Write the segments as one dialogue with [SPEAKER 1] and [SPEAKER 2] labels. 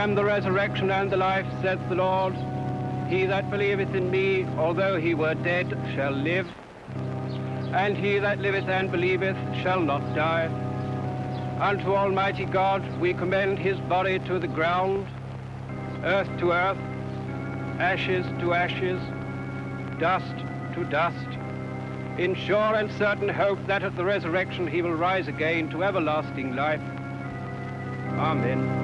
[SPEAKER 1] am the resurrection and the life, saith the Lord. He that believeth in me, although he were dead, shall live. And he that liveth and believeth shall not die. Unto Almighty God we commend his body to the ground, earth to earth, ashes to ashes, dust to dust, in sure and certain hope that at the resurrection he will rise again to everlasting life. Amen.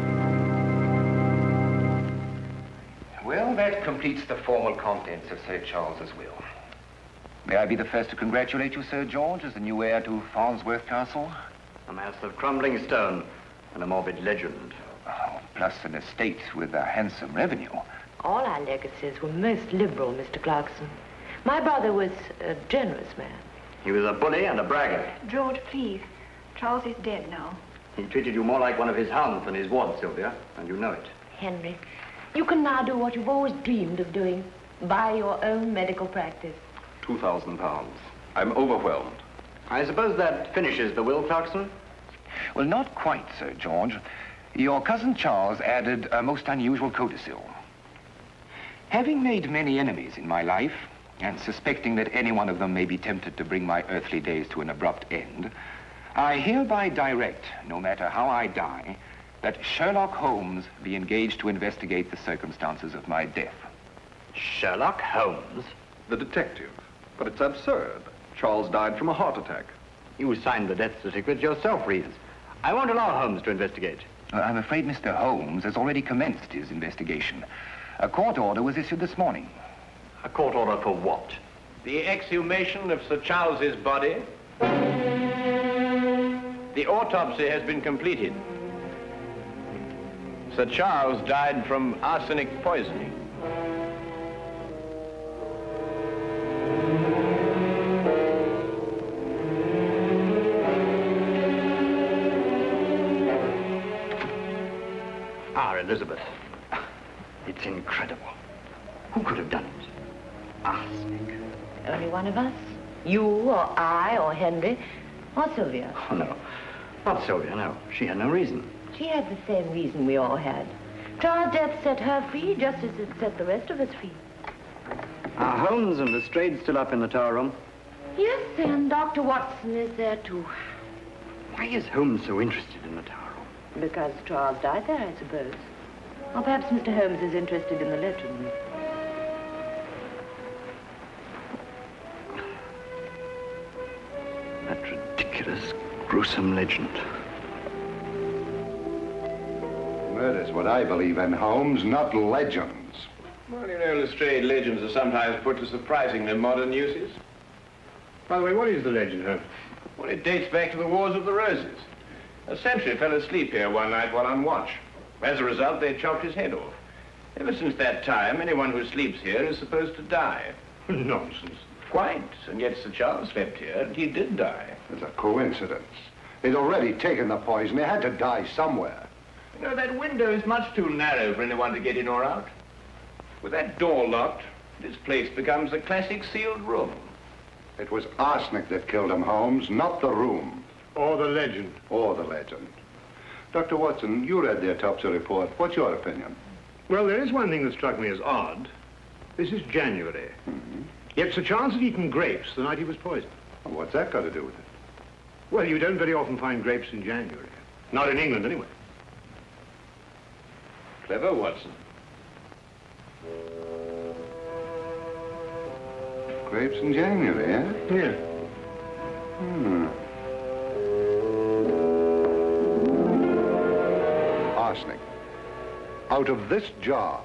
[SPEAKER 2] Well, that completes the formal contents of Sir Charles's will. May I be the first to congratulate you, Sir George, as the new heir to Farnsworth Castle?
[SPEAKER 3] A mass of crumbling stone and a morbid legend.
[SPEAKER 2] Oh, plus an estate with a handsome revenue.
[SPEAKER 4] All our legacies were most liberal, Mr. Clarkson. My brother was a generous man.
[SPEAKER 3] He was a bully and a braggart.
[SPEAKER 5] George, please. Charles is dead now.
[SPEAKER 3] He treated you more like one of his hounds than his ward, Sylvia, and you know it.
[SPEAKER 4] Henry, you can now do what you've always dreamed of doing. Buy your own medical practice.
[SPEAKER 6] £2,000. I'm overwhelmed.
[SPEAKER 3] I suppose that finishes the will, Clarkson?
[SPEAKER 2] Well, not quite, Sir George. Your cousin Charles added a most unusual codicil. Having made many enemies in my life, and suspecting that any one of them may be tempted to bring my earthly days to an abrupt end, I hereby direct, no matter how I die, that Sherlock Holmes be engaged to investigate the circumstances of my death.
[SPEAKER 3] Sherlock Holmes?
[SPEAKER 6] The detective. But it's absurd. Charles died from a heart attack.
[SPEAKER 3] You signed the death certificate yourself, Reeves. I won't allow Holmes to investigate.
[SPEAKER 2] I'm afraid Mr. Holmes has already commenced his investigation. A court order was issued this morning.
[SPEAKER 3] A court order for what?
[SPEAKER 7] The exhumation of Sir Charles's body. The autopsy has been completed. Sir Charles died from arsenic poisoning.
[SPEAKER 3] Elizabeth, it's incredible. Who could have done it? Arsenic.
[SPEAKER 4] Only one of us. You, or I, or Henry, or Sylvia.
[SPEAKER 3] Oh, no. Not Sylvia, no. She had no reason.
[SPEAKER 4] She had the same reason we all had. Charles' death set her free, just as it set the rest of us free.
[SPEAKER 3] Are Holmes and Lestrade still up in the tower room?
[SPEAKER 4] Yes, and Dr. Watson is there, too.
[SPEAKER 3] Why is Holmes so interested in the tower room?
[SPEAKER 4] Because Charles died there, I suppose. Or perhaps Mr. Holmes is interested in the legend.
[SPEAKER 3] That ridiculous, gruesome legend.
[SPEAKER 8] Murder's what I believe in, Holmes, not legends.
[SPEAKER 7] Well, you know, Lestrade, legends are sometimes put to surprisingly modern uses. By the way, what is the legend, Holmes? Well, it dates back to the Wars of the Roses. A sentry fell asleep here one night while on watch. As a result, they chopped his head off. Ever since that time, anyone who sleeps here is supposed to die.
[SPEAKER 8] Nonsense.
[SPEAKER 7] Quite. And yet Sir Charles slept here, and he did die.
[SPEAKER 8] It's a coincidence. He'd already taken the poison. He had to die somewhere.
[SPEAKER 7] You know, that window is much too narrow for anyone to get in or out. With that door locked, this place becomes a classic sealed room.
[SPEAKER 8] It was arsenic that killed him, Holmes, not the room.
[SPEAKER 9] Or the legend.
[SPEAKER 8] Or the legend. Dr. Watson, you read the autopsy report. What's your opinion?
[SPEAKER 9] Well, there is one thing that struck me as odd. This is January.
[SPEAKER 8] Mm-hmm.
[SPEAKER 9] Yet Sir Charles had eaten grapes the night he was poisoned.
[SPEAKER 8] Well, what's that got to do with it?
[SPEAKER 9] Well, you don't very often find grapes in January. Not in England, anyway.
[SPEAKER 7] Clever, Watson.
[SPEAKER 8] Grapes in January, eh?
[SPEAKER 9] Yeah.
[SPEAKER 8] Arsenic. Out of this jar.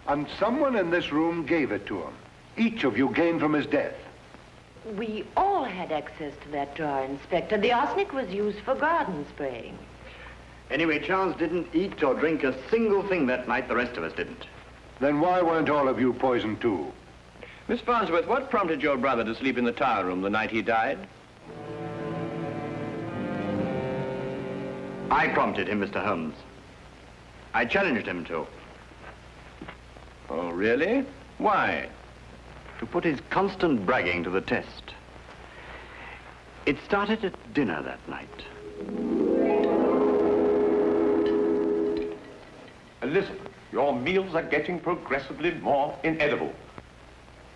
[SPEAKER 8] And someone in this room gave it to him. Each of you gained from his death.
[SPEAKER 4] We all had access to that jar, Inspector. The arsenic was used for garden spraying.
[SPEAKER 3] Anyway, Charles didn't eat or drink a single thing that night. The rest of us didn't.
[SPEAKER 8] Then why weren't all of you poisoned too?
[SPEAKER 7] Miss Farnsworth, what prompted your brother to sleep in the tower room the night he died?
[SPEAKER 3] I prompted him, Mr. Holmes. I challenged him to.
[SPEAKER 7] Oh, really? Why?
[SPEAKER 3] To put his constant bragging to the test. It started at dinner that night.
[SPEAKER 7] Elizabeth, your meals are getting progressively more inedible.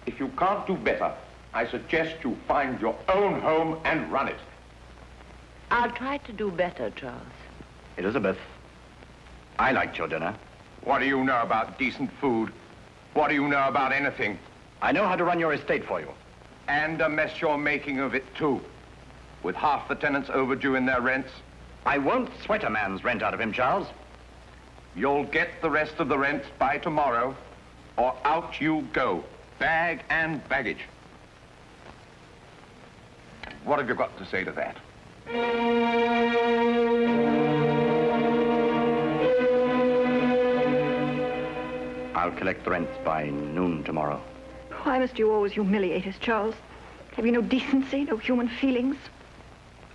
[SPEAKER 7] If you can't do better, I suggest you find your own home and run it.
[SPEAKER 4] I'll try to do better, Charles.
[SPEAKER 3] Elizabeth, I liked your dinner.
[SPEAKER 7] What do you know about decent food? What do you know about anything?
[SPEAKER 3] I know how to run your estate for you.
[SPEAKER 7] And a mess you're making of it, too. With half the tenants overdue in their rents.
[SPEAKER 3] I won't sweat a man's rent out of him, Charles.
[SPEAKER 7] You'll get the rest of the rent by tomorrow, or out you go. Bag and baggage. What have you got to say to that?
[SPEAKER 3] I'll collect the rents by noon tomorrow.
[SPEAKER 5] Why must you always humiliate us, Charles? Have you no decency, no human feelings?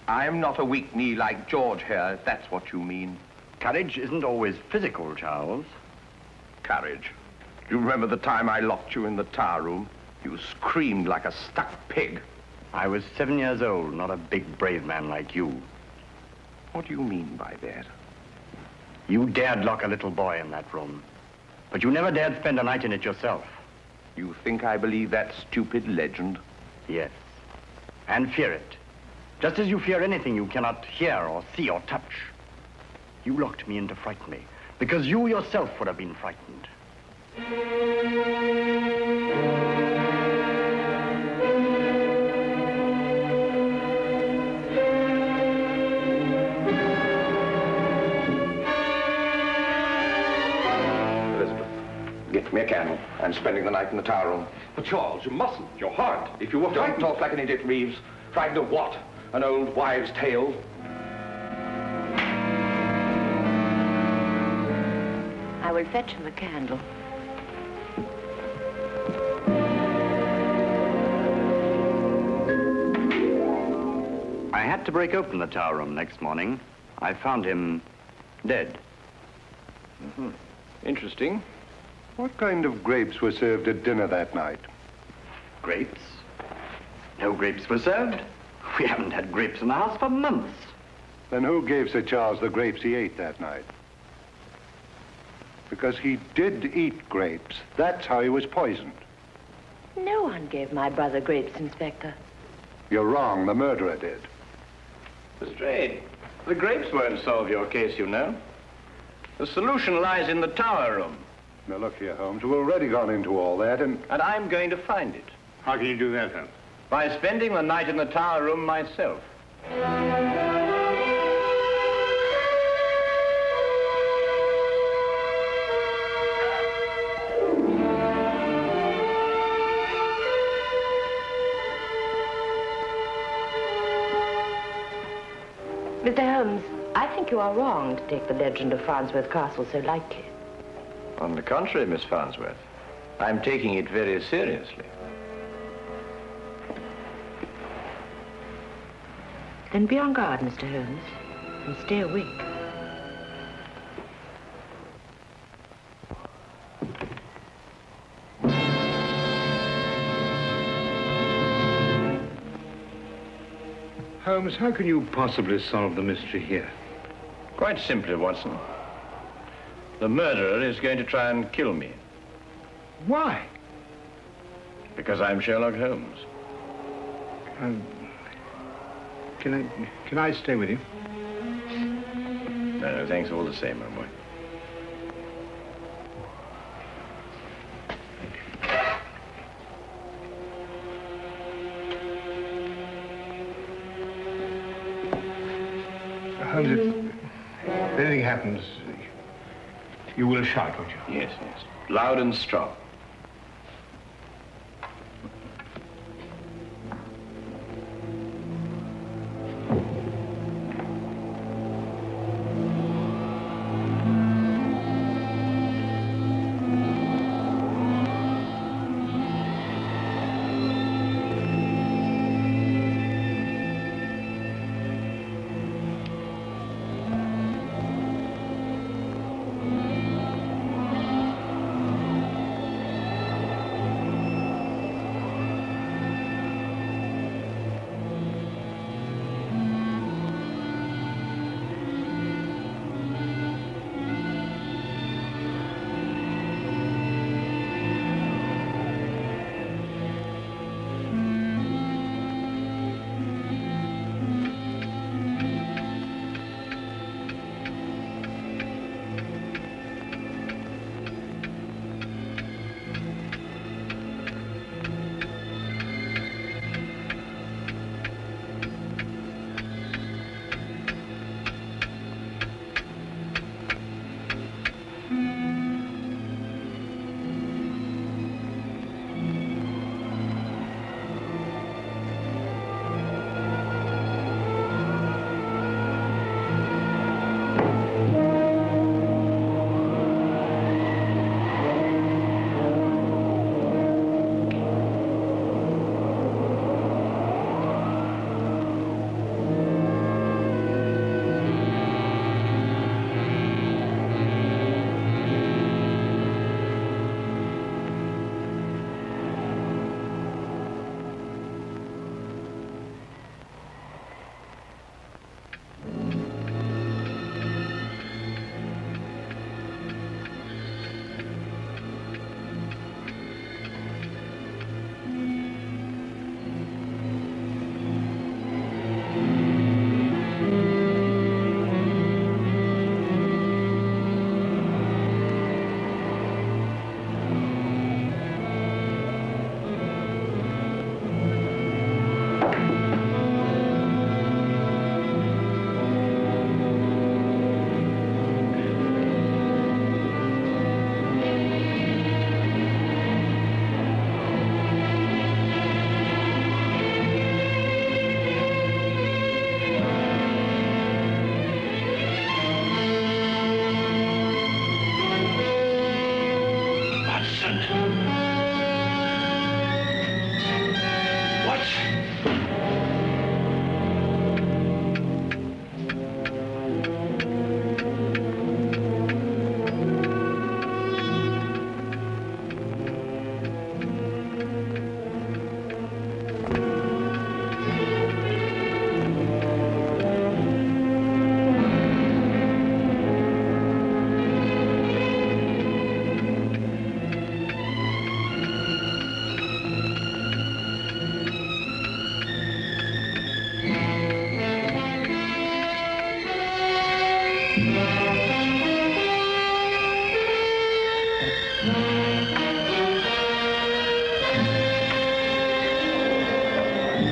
[SPEAKER 7] I'm not a weak knee like George here, if that's what you mean.
[SPEAKER 3] Courage isn't always physical, Charles.
[SPEAKER 7] Courage. You remember the time I locked you in the tower room? You screamed like a stuck pig.
[SPEAKER 3] I was 7 years old, not a big, brave man like you.
[SPEAKER 7] What do you mean by that?
[SPEAKER 3] You dared lock a little boy in that room, but you never dared spend a night in it yourself.
[SPEAKER 7] You think I believe that stupid legend?
[SPEAKER 3] Yes, and fear it. Just as you fear anything you cannot hear or see or touch. You locked me in to frighten me, because you yourself would have been frightened.
[SPEAKER 7] Elizabeth, get me a candle. I'm spending the night in the tower room. But Charles, you mustn't. You're hard. If you were frightened... Don't talk like an idiot, Reeves. Frightened of what? An old wives' tale?
[SPEAKER 4] I will fetch him a candle.
[SPEAKER 3] I had to break open the tower room next morning. I found him dead.
[SPEAKER 6] Mm-hmm. Interesting.
[SPEAKER 8] What kind of grapes were served at dinner that night?
[SPEAKER 3] Grapes? No grapes were served. We haven't had grapes in the house for months.
[SPEAKER 8] Then who gave Sir Charles the grapes he ate that night? Because he did eat grapes. That's how he was poisoned.
[SPEAKER 4] No one gave my brother grapes, Inspector.
[SPEAKER 8] You're wrong. The murderer did.
[SPEAKER 7] Lestrade, the grapes won't solve your case, you know. The solution lies in the tower room.
[SPEAKER 8] Now, look here, Holmes. We've already gone into all that, and
[SPEAKER 7] I'm going to find it.
[SPEAKER 9] How can you do that, Holmes?
[SPEAKER 7] By spending the night in the tower room myself.
[SPEAKER 4] Mr. Holmes, I think you are wrong to take the legend of Farnsworth Castle so lightly.
[SPEAKER 7] On the contrary, Miss Farnsworth, I'm taking it very seriously.
[SPEAKER 4] Then be on guard, Mr. Holmes, and stay awake.
[SPEAKER 9] Holmes, how can you possibly solve the mystery here?
[SPEAKER 7] Quite simply, Watson. The murderer is going to try and kill me.
[SPEAKER 9] Why?
[SPEAKER 7] Because I'm Sherlock Holmes.
[SPEAKER 9] Can I stay with you?
[SPEAKER 7] No, thanks all the same, my boy.
[SPEAKER 9] Holmes, if anything happens, you will shout, won't you?
[SPEAKER 7] Yes, yes. Loud and strong.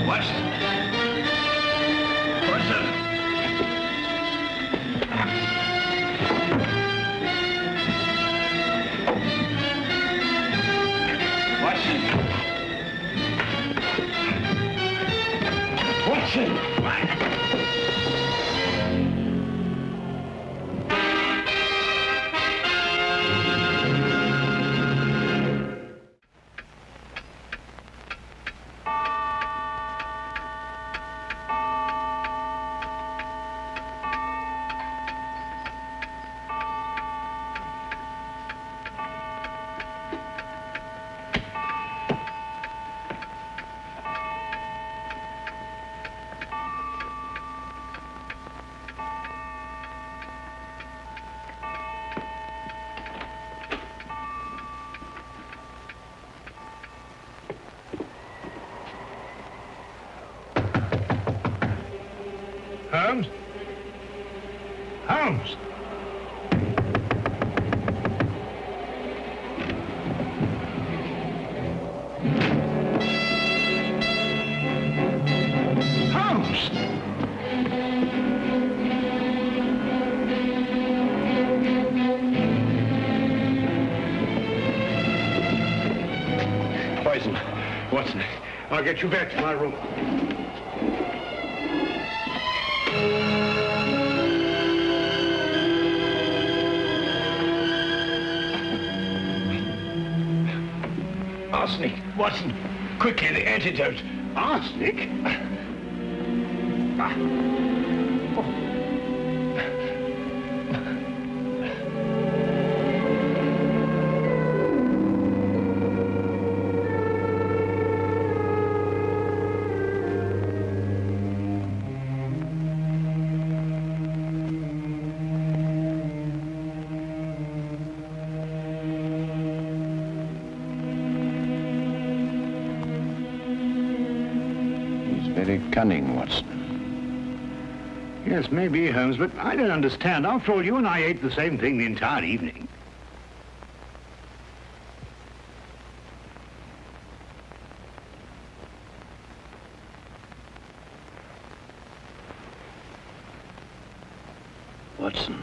[SPEAKER 9] Watson! Watson! Watson! Holmes? Holmes! Holmes! Poison. Watson, I'll get you back to my room. Arsenic. Watson, quickly, the antidote. Arsenic? Cunning, Watson. Yes, maybe, Holmes, but I don't understand. After all, you and I ate the same thing the entire evening. Watson,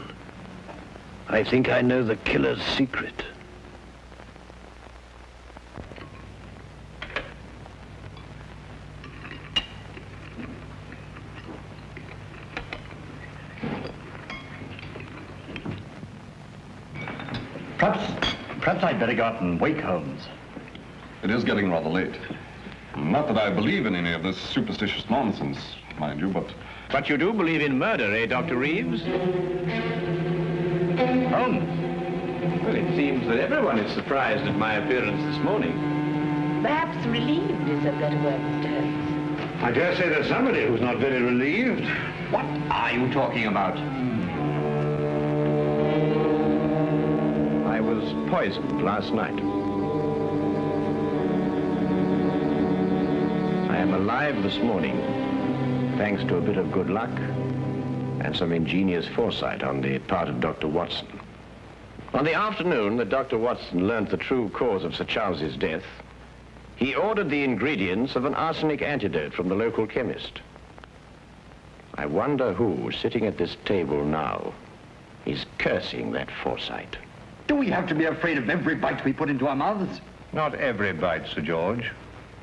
[SPEAKER 9] I think I know the killer's secret. Perhaps I'd better go out and wake Holmes.
[SPEAKER 6] It is getting rather late. Not that I believe in any of this superstitious nonsense, mind you, but...
[SPEAKER 9] But you do believe in murder, eh, Dr. Reeves? Holmes? Well, it seems that everyone is surprised at my appearance this morning.
[SPEAKER 4] Perhaps relieved is a better word, Mr. Holmes.
[SPEAKER 9] I dare say there's somebody who's not very relieved.
[SPEAKER 2] What are you talking about?
[SPEAKER 9] I was poisoned last night. I am alive this morning, thanks to a bit of good luck and some ingenious foresight on the part of Dr. Watson. On the afternoon that Dr. Watson learned the true cause of Sir Charles's death, he ordered the ingredients of an arsenic antidote from the local chemist. I wonder who, sitting at this table now, is cursing that foresight.
[SPEAKER 3] Do we have to be afraid of every bite we put into our mouths?
[SPEAKER 9] Not every bite, Sir George.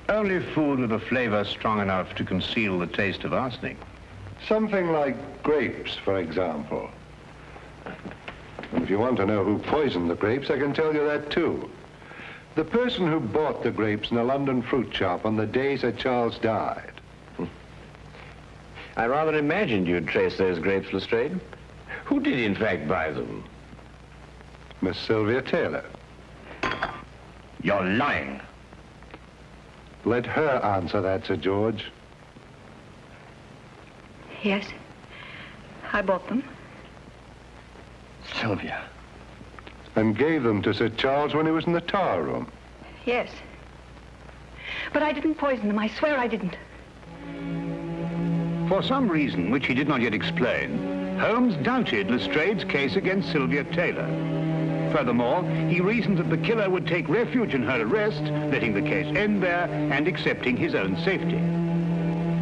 [SPEAKER 9] Only food with a flavor strong enough to conceal the taste of arsenic.
[SPEAKER 8] Something like grapes, for example. And if you want to know who poisoned the grapes, I can tell you that too. The person who bought the grapes in a London fruit shop on the day Sir Charles died.
[SPEAKER 9] I rather imagined you'd trace those grapes, Lestrade. Who did, in fact, buy them?
[SPEAKER 8] Miss Sylvia Taylor.
[SPEAKER 9] You're lying.
[SPEAKER 8] Let her answer that, Sir George.
[SPEAKER 5] Yes, I bought them.
[SPEAKER 3] Sylvia.
[SPEAKER 8] And gave them to Sir Charles when he was in the tower room.
[SPEAKER 5] Yes. But I didn't poison them. I swear I didn't.
[SPEAKER 9] For some reason which he did not yet explain, Holmes doubted Lestrade's case against Sylvia Taylor. Furthermore, he reasoned that the killer would take refuge in her arrest, letting the case end there and accepting his own safety.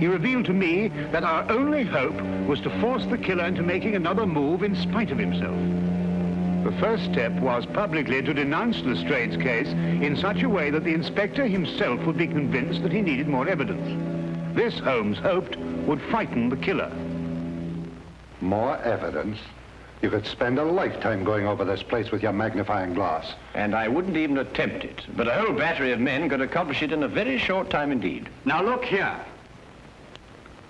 [SPEAKER 10] he revealed to me that our only hope was to force the killer into making another move in spite of himself. The first step was publicly to denounce Lestrade's case in such a way that the inspector himself would be convinced that he needed more evidence. This, Holmes hoped, would frighten the killer.
[SPEAKER 8] More evidence? You could spend a lifetime going over this place with your magnifying glass.
[SPEAKER 9] And I wouldn't even attempt it. But a whole battery of men could accomplish it in a very short time indeed.
[SPEAKER 3] Now look here.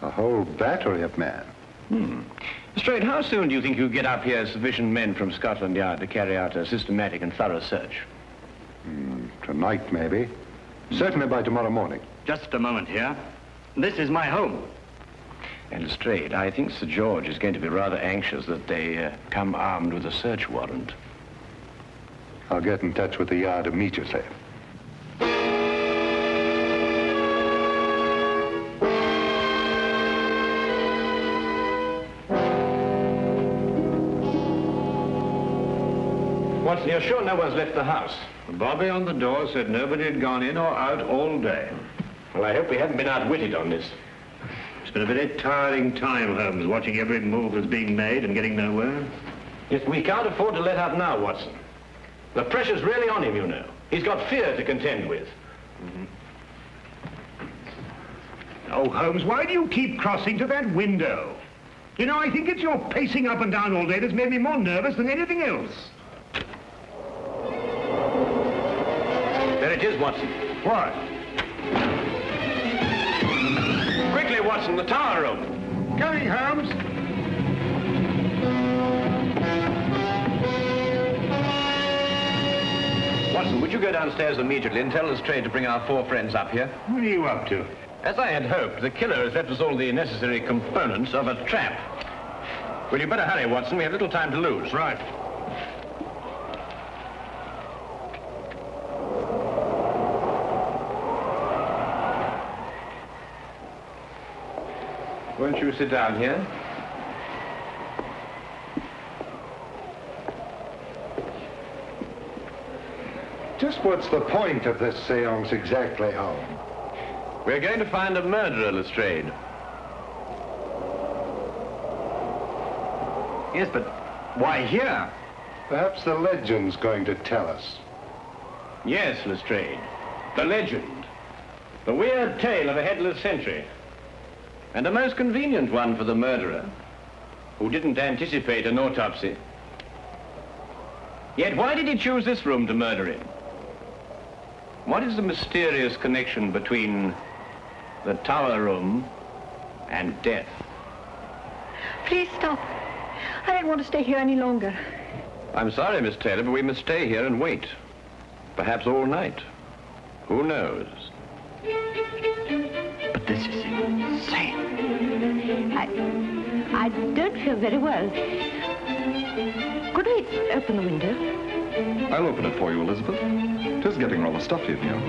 [SPEAKER 8] A whole battery of men?
[SPEAKER 9] Lestrade, how soon do you think you'll get up here sufficient men from Scotland Yard to carry out a systematic and thorough search?
[SPEAKER 8] Tonight, maybe. Certainly by tomorrow morning.
[SPEAKER 3] Just a moment here. This is my home.
[SPEAKER 9] And Lestrade, I think Sir George is going to be rather anxious that they come armed with a search warrant.
[SPEAKER 8] I'll get in touch with the Yard immediately.
[SPEAKER 9] Watson, you're sure no one's left the house?
[SPEAKER 10] Bobby on the door said nobody had gone in or out all day.
[SPEAKER 9] Well, I hope we haven't been outwitted on this.
[SPEAKER 10] It's been a very tiring time, Holmes, watching every move that's being made and getting nowhere.
[SPEAKER 9] Yes, we can't afford to let up now, Watson. The pressure's really on him, you know. He's got fear to contend with.
[SPEAKER 10] Oh, Holmes, why do you keep crossing to that window? You know, I think it's your pacing up and down all day that's made me more nervous than anything else.
[SPEAKER 9] There it is, Watson.
[SPEAKER 10] What?
[SPEAKER 9] Quickly, Watson, the tower room.
[SPEAKER 10] Coming, Holmes.
[SPEAKER 9] Watson, would you go downstairs immediately and tell Lestrade to bring our 4 friends up here?
[SPEAKER 10] What are you up to?
[SPEAKER 9] As I had hoped, the killer has left us all the necessary components of a trap. Well, you better hurry, Watson. We have little time to lose.
[SPEAKER 10] Right.
[SPEAKER 9] Won't you sit down here?
[SPEAKER 8] Just what's the point of this seance exactly, Holmes?
[SPEAKER 9] We're going to find a murderer, Lestrade.
[SPEAKER 3] Yes, but why here?
[SPEAKER 8] Perhaps the legend's going to tell us.
[SPEAKER 9] Yes, Lestrade. The legend. The weird tale of a headless sentry. And a most convenient one for the murderer, who didn't anticipate an autopsy. Yet why did he choose this room to murder in? What is the mysterious connection between the tower room and death?
[SPEAKER 5] Please stop. I don't want to stay here any longer.
[SPEAKER 9] I'm sorry, Miss Taylor, but we must stay here and wait. Perhaps all night. Who knows?
[SPEAKER 3] But this is insane.
[SPEAKER 4] I don't feel very well. Could we open the window?
[SPEAKER 6] I'll open it for you, Elizabeth. It is getting rather stuffy in here.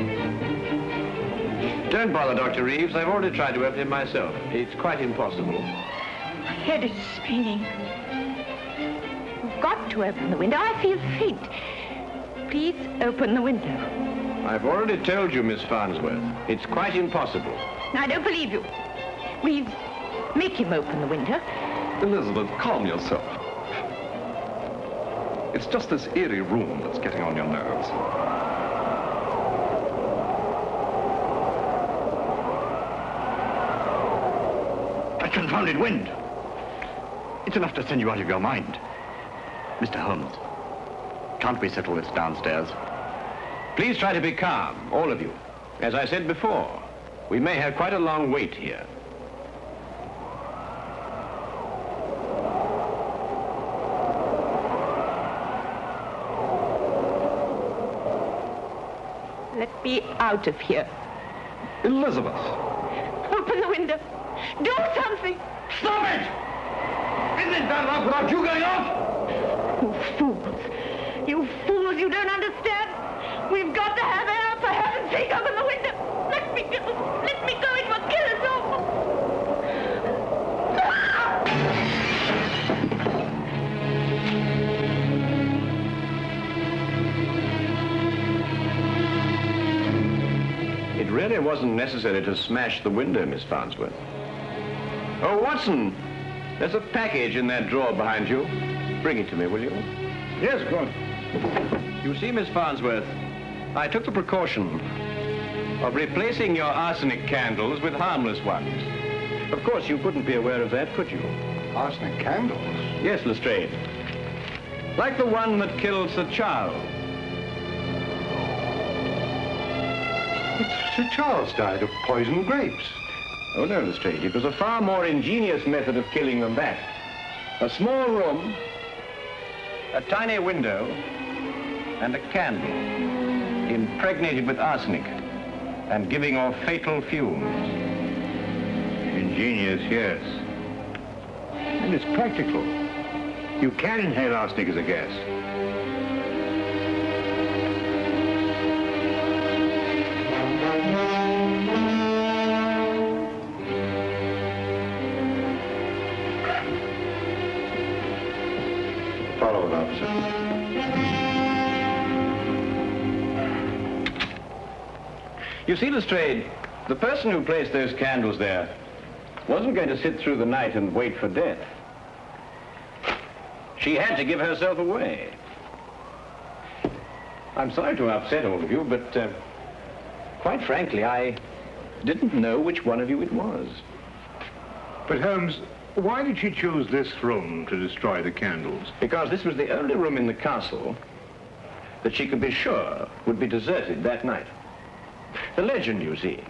[SPEAKER 9] Don't bother, Dr. Reeves. I've already tried to open it myself. It's quite impossible.
[SPEAKER 5] My head is spinning.
[SPEAKER 4] You've got to open the window. I feel faint. Please open the window.
[SPEAKER 9] I've already told you, Miss Farnsworth. It's quite impossible.
[SPEAKER 4] I don't believe you. Reeves, make him open the window.
[SPEAKER 6] Elizabeth, calm yourself. It's just this eerie room that's getting on your nerves.
[SPEAKER 3] That confounded wind. It's enough to send you out of your mind. Mr. Holmes, can't we settle this downstairs?
[SPEAKER 9] Please try to be calm, all of you. As I said before, we may have quite a long wait here.
[SPEAKER 4] Let me out of here.
[SPEAKER 6] Elizabeth!
[SPEAKER 4] Open the window. Do something.
[SPEAKER 3] Stop it! Isn't it bad enough without you going off?
[SPEAKER 4] You fools. You fools, you don't understand. We've got to have air. For heaven's sake, open the window. Let me go. Let me go. It will kill us all.
[SPEAKER 9] It really it wasn't necessary to smash the window, Miss Farnsworth. Oh, Watson, there's a package in that drawer behind you. Bring it to me, will you?
[SPEAKER 10] Yes, go on.
[SPEAKER 11] You see, Miss Farnsworth, I took the precaution of replacing your arsenic candles with harmless ones. Of course, you couldn't be aware of that, could you?
[SPEAKER 8] Arsenic candles?
[SPEAKER 11] Yes, Lestrade. Like the one that killed Sir Charles.
[SPEAKER 8] But Sir Charles died of poisoned grapes.
[SPEAKER 11] Oh, no, Lestrade. It was a far more ingenious method of killing than that. A small room, a tiny window, and a candle impregnated with arsenic and giving off fatal fumes.
[SPEAKER 10] Ingenious, yes. And it's practical. You can inhale arsenic as a gas.
[SPEAKER 8] Follow it, officer.
[SPEAKER 11] You see, Lestrade, the person who placed those candles there wasn't going to sit through the night and wait for death. She had to give herself away. I'm sorry to upset all of you, but quite frankly, I didn't know which one of you it was.
[SPEAKER 10] But Holmes, why did she choose this room to destroy the candles?
[SPEAKER 11] Because this was the only room in the castle that she could be sure would be deserted that night. The legend, you see,